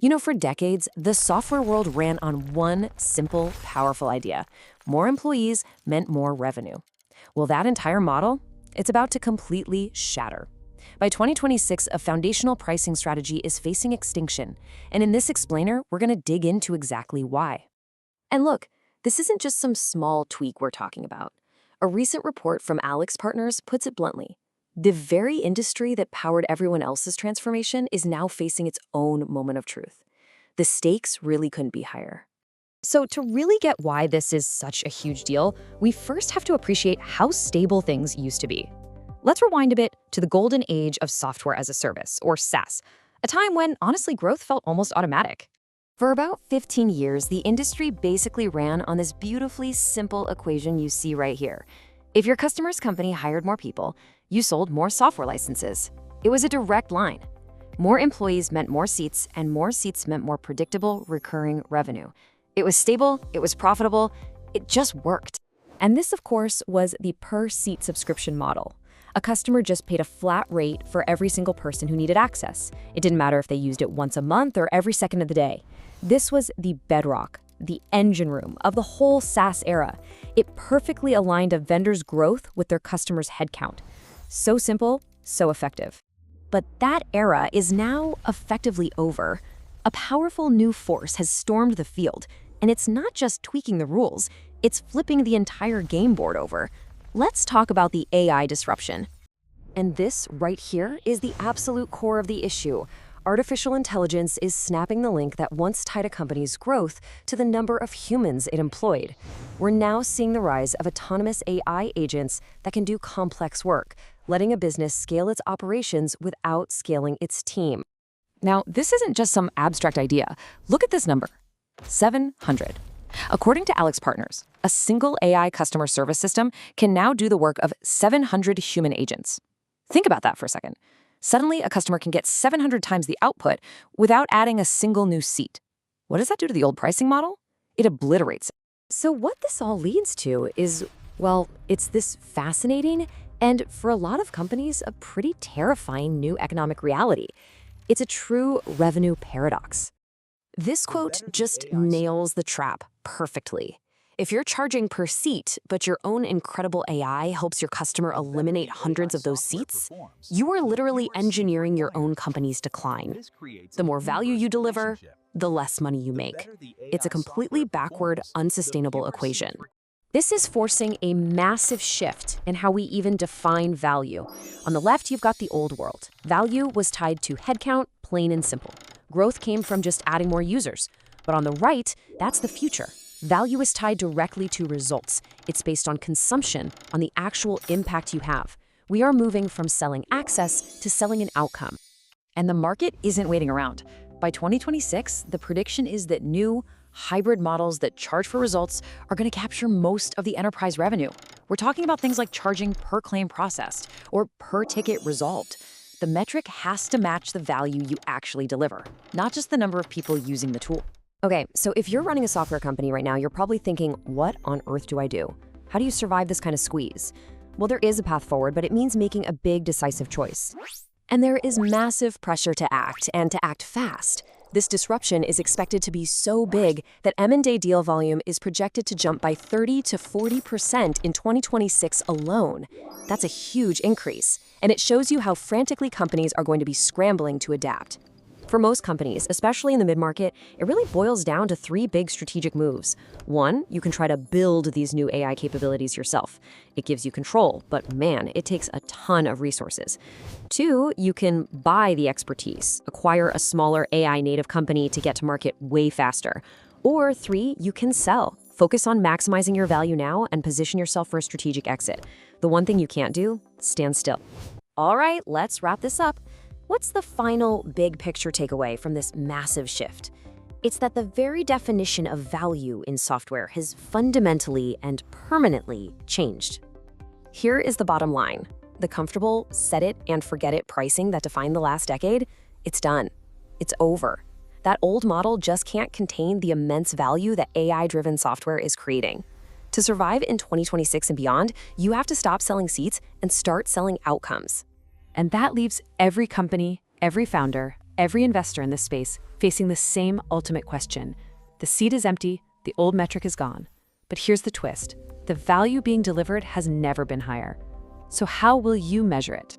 For decades, the software world ran on one simple, powerful idea. More employees meant more revenue. Well, that entire model, it's about to completely shatter. By 2026, a foundational pricing strategy is facing extinction. And in this explainer, we're going to dig into exactly why. And look, this isn't just some small tweak we're talking about. A recent report from Alex Partners puts it bluntly. The very industry that powered everyone else's transformation is now facing its own moment of truth. The stakes really couldn't be higher. So to really get why this is such a huge deal, we first have to appreciate how stable things used to be. Let's rewind a bit to the golden age of software as a service, or SaaS, a time when, honestly, growth felt almost automatic. For about 15 years, the industry basically ran on this beautifully simple equation you see right here. If your customer's company hired more people, you sold more software licenses. It was a direct line. More employees meant more seats, and more seats meant more predictable, recurring revenue. It was stable, it was profitable, it just worked. And this, of course, was the per-seat subscription model. A customer just paid a flat rate for every single person who needed access. It didn't matter if they used it once a month or every second of the day. This was the bedrock, the engine room of the whole SaaS era. It perfectly aligned a vendor's growth with their customer's headcount. So simple, so effective. But that era is now effectively over. A powerful new force has stormed the field, and it's not just tweaking the rules, it's flipping the entire game board over. Let's talk about the AI disruption. And this right here is the absolute core of the issue. Artificial intelligence is snapping the link that once tied a company's growth to the number of humans it employed. We're now seeing the rise of autonomous AI agents that can do complex work, letting a business scale its operations without scaling its team. Now, this isn't just some abstract idea. Look at this number, 700. According to Alex Partners, a single AI customer service system can now do the work of 700 human agents. Think about that for a second. Suddenly, a customer can get 700 times the output without adding a single new seat. What does that do to the old pricing model? It obliterates it. So what this all leads to is, well, it's this fascinating and, for a lot of companies, a pretty terrifying new economic reality. It's a true revenue paradox. This quote just nails the trap perfectly. If you're charging per seat, but your own incredible AI helps your customer eliminate hundreds of those seats, you are literally engineering your own company's decline. The more value you deliver, the less money you make. It's a completely backward, unsustainable equation. This is forcing a massive shift in how we even define value. On the left, you've got the old world. Value was tied to headcount, plain and simple. Growth came from just adding more users. But on the right, that's the future. Value is tied directly to results. It's based on consumption, on the actual impact you have. We are moving from selling access to selling an outcome. And the market isn't waiting around. By 2026, the prediction is that new, hybrid models that charge for results are going to capture most of the enterprise revenue. We're talking about things like charging per claim processed or per ticket resolved. The metric has to match the value you actually deliver, not just the number of people using the tool. Okay, so if you're running a software company right now, you're probably thinking, what on earth do I do? How do you survive this kind of squeeze? Well, there is a path forward, but it means making a big, decisive choice. And there is massive pressure to act, and to act fast. This disruption is expected to be so big that M&A deal volume is projected to jump by 30 to 40% in 2026 alone. That's a huge increase, and it shows you how frantically companies are going to be scrambling to adapt. For most companies, especially in the mid-market, it really boils down to three big strategic moves. One, you can try to build these new AI capabilities yourself. It gives you control, but man, it takes a ton of resources. Two, you can buy the expertise, acquire a smaller AI native company to get to market way faster. Or three, you can sell. Focus on maximizing your value now and position yourself for a strategic exit. The one thing you can't do, stand still. All right, let's wrap this up. What's the final big picture takeaway from this massive shift? It's that the very definition of value in software has fundamentally and permanently changed. Here is the bottom line. The comfortable set it and forget it pricing that defined the last decade, it's done. It's over. That old model just can't contain the immense value that AI-driven software is creating. To survive in 2026 and beyond, you have to stop selling seats and start selling outcomes. And that leaves every company, every founder, every investor in this space facing the same ultimate question. The seat is empty, the old metric is gone. But here's the twist. The value being delivered has never been higher. So how will you measure it?